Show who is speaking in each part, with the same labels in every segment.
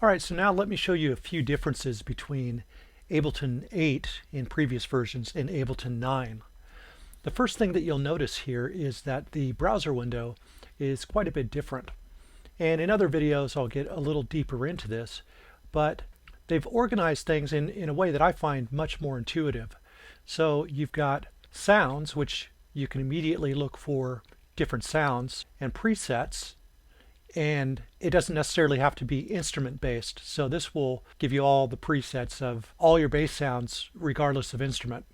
Speaker 1: Alright, so now let me show you a few differences between Ableton 8 in previous versions and Ableton 9. The first thing that you'll notice here is that the browser window is quite a bit different. And in other videos I'll get a little deeper into this, but they've organized things in a way that I find much more intuitive. So you've got sounds, which you can immediately look for different sounds, and presets, and it doesn't necessarily have to be instrument based. So this will give you all the presets of all your bass sounds regardless of instrument.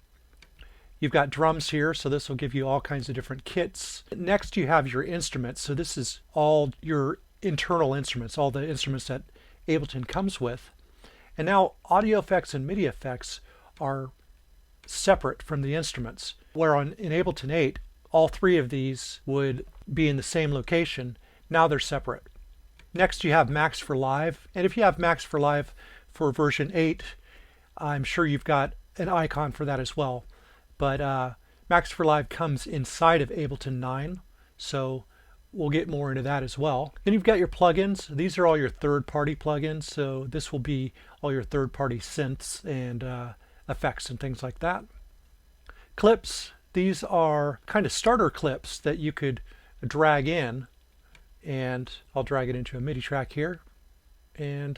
Speaker 1: You've got drums here, so this will give you all kinds of different kits. Next you have your instruments, so this is all your internal instruments, all the instruments that Ableton comes with. And now audio effects and MIDI effects are separate from the instruments, where in Ableton 8 all three of these would be in the same location. Now they're separate. Next you have Max for Live, and if you have Max for Live for version 8, I'm sure you've got an icon for that as well. But Max for Live comes inside of Ableton 9, so we'll get more into that as well. Then you've got your plugins. These are all your third-party plugins, so this will be all your third-party synths and effects and things like that. Clips, these are kind of starter clips that you could drag in, and I'll drag it into a MIDI track here, and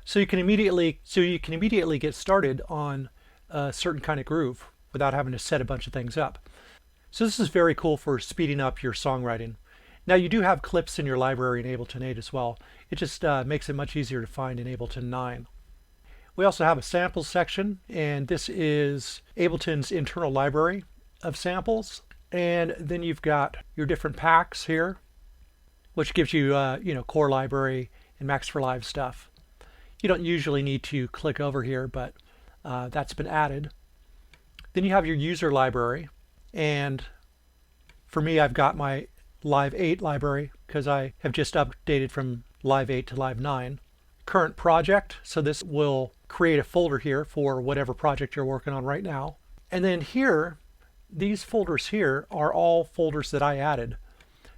Speaker 1: so you can immediately get started on a certain kind of groove without having to set a bunch of things up. So this is very cool for speeding up your songwriting. Now you do have clips in your library in Ableton 8 as well. It just makes it much easier to find in Ableton 9. We also have a samples section, and this is Ableton's internal library of samples. And then you've got your different packs here, which gives you core library and Max for Live stuff. You don't usually need to click over here, but that's been added. Then you have your user library, and for me I've got my Live 8 library because I have just updated from Live 8 to Live 9. Current project, so this will create a folder here for whatever project you're working on right now. And then here, these folders here are all folders that I added.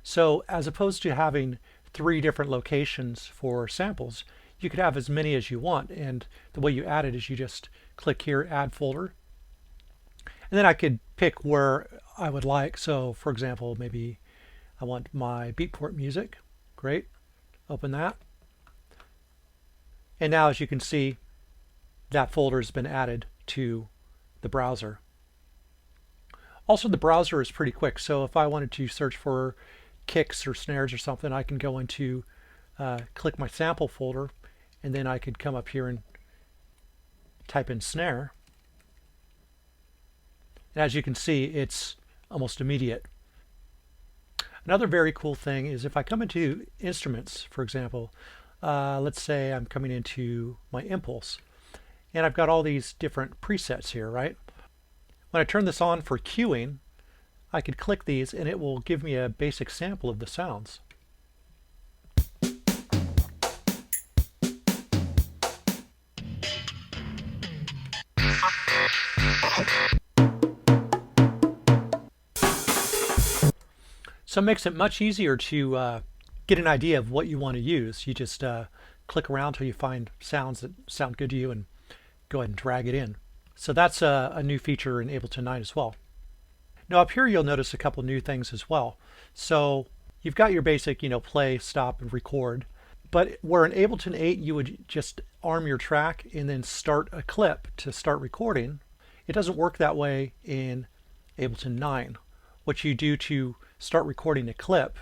Speaker 1: So as opposed to having 3 different locations for samples, you could have as many as you want, and the way you add it is you just click here, add folder, and then I could pick where I would like. So for example, maybe I want my Beatport music. Great, open that, and now as you can see, that folder has been added to the browser. Also, the browser is pretty quick, so if I wanted to search for kicks or snares or something, I can go into click my sample folder, and then I could come up here and type in snare. And as you can see, it's almost immediate. Another very cool thing is if I come into instruments, for example, let's say I'm coming into my impulse, and I've got all these different presets here, right? When I turn this on for cueing, I could click these and it will give me a basic sample of the sounds. So it makes it much easier to get an idea of what you want to use. You just click around till you find sounds that sound good to you and go ahead and drag it in. So that's a new feature in Ableton 9 as well. Now up here you'll notice a couple new things as well. So you've got your basic, play, stop, and record. But where in Ableton 8 you would just arm your track and then start a clip to start recording, it doesn't work that way in Ableton 9. What you do to start recording a clip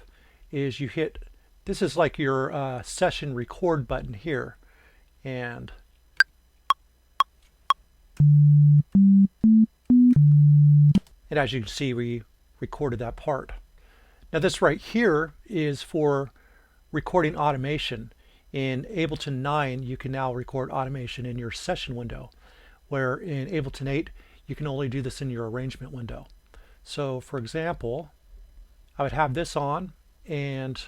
Speaker 1: is you hit, this is like your session record button here, and as you can see, we recorded that part. Now this right here is for recording automation. In Ableton 9 you can now record automation in your session window, where in Ableton 8 you can only do this in your arrangement window. So for example, I would have this on, and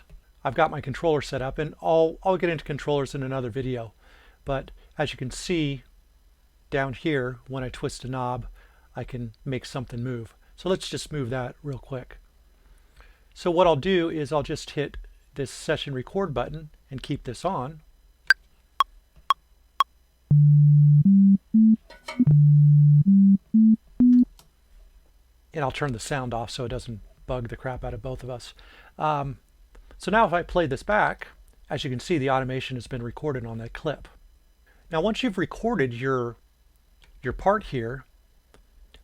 Speaker 1: I've got my controller set up, and I'll get into controllers in another video. But as you can see down here, when I twist a knob, I can make something move. So let's just move that real quick. So what I'll do is I'll just hit this session record button and keep this on, and I'll turn the sound off so it doesn't bug the crap out of both of us. So now if I play this back, as you can see, the automation has been recorded on that clip. Now once you've recorded your part here,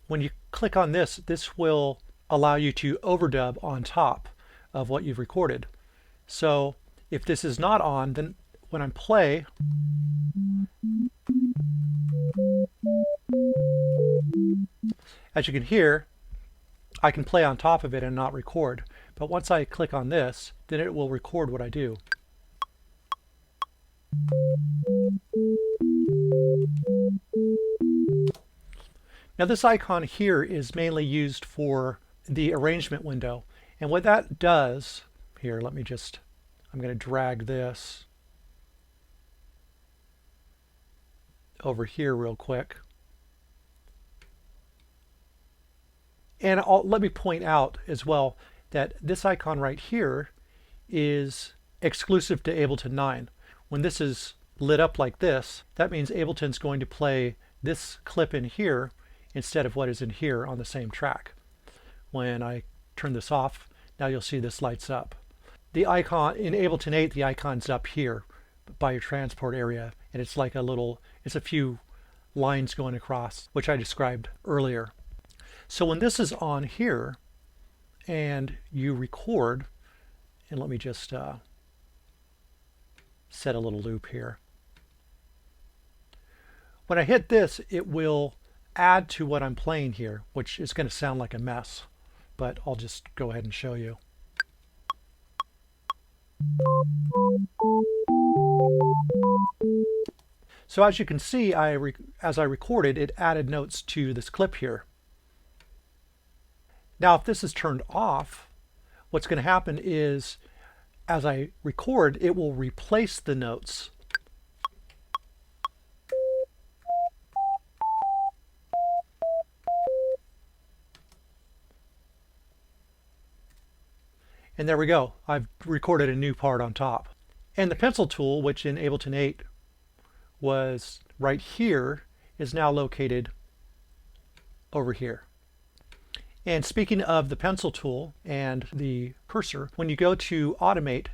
Speaker 1: when you click on this, this will allow you to overdub on top of what you've recorded. So if this is not on, then when I play, as you can hear, I can play on top of it and not record. But once I click on this, then it will record what I do. Now this icon here is mainly used for the arrangement window. And what that does, here, I'm going to drag this over here real quick. And let me point out as well that this icon right here is exclusive to Ableton 9. When this is lit up like this, that means Ableton's going to play this clip in here instead of what is in here on the same track. When I turn this off, now you'll see this lights up. The icon in Ableton 8, the icon's up here by your transport area, and it's like it's a few lines going across, which I described earlier. So when this is on here and you record, and let me just set a little loop here. When I hit this, it will add to what I'm playing here, which is going to sound like a mess, but I'll just go ahead and show you. So as you can see, as I recorded, it added notes to this clip here. Now if this is turned off, what's going to happen is as I record, it will replace the notes. And there we go. I've recorded a new part on top. And the pencil tool, which in Ableton 8 was right here, is now located over here. And speaking of the pencil tool and the cursor, when you go to automate,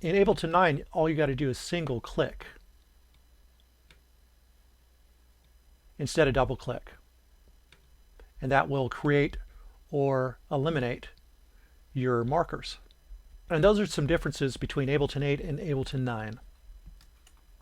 Speaker 1: in Ableton 9, all you got to do is single click instead of double click. And that will create or eliminate your markers. And those are some differences between Ableton 8 and Ableton 9.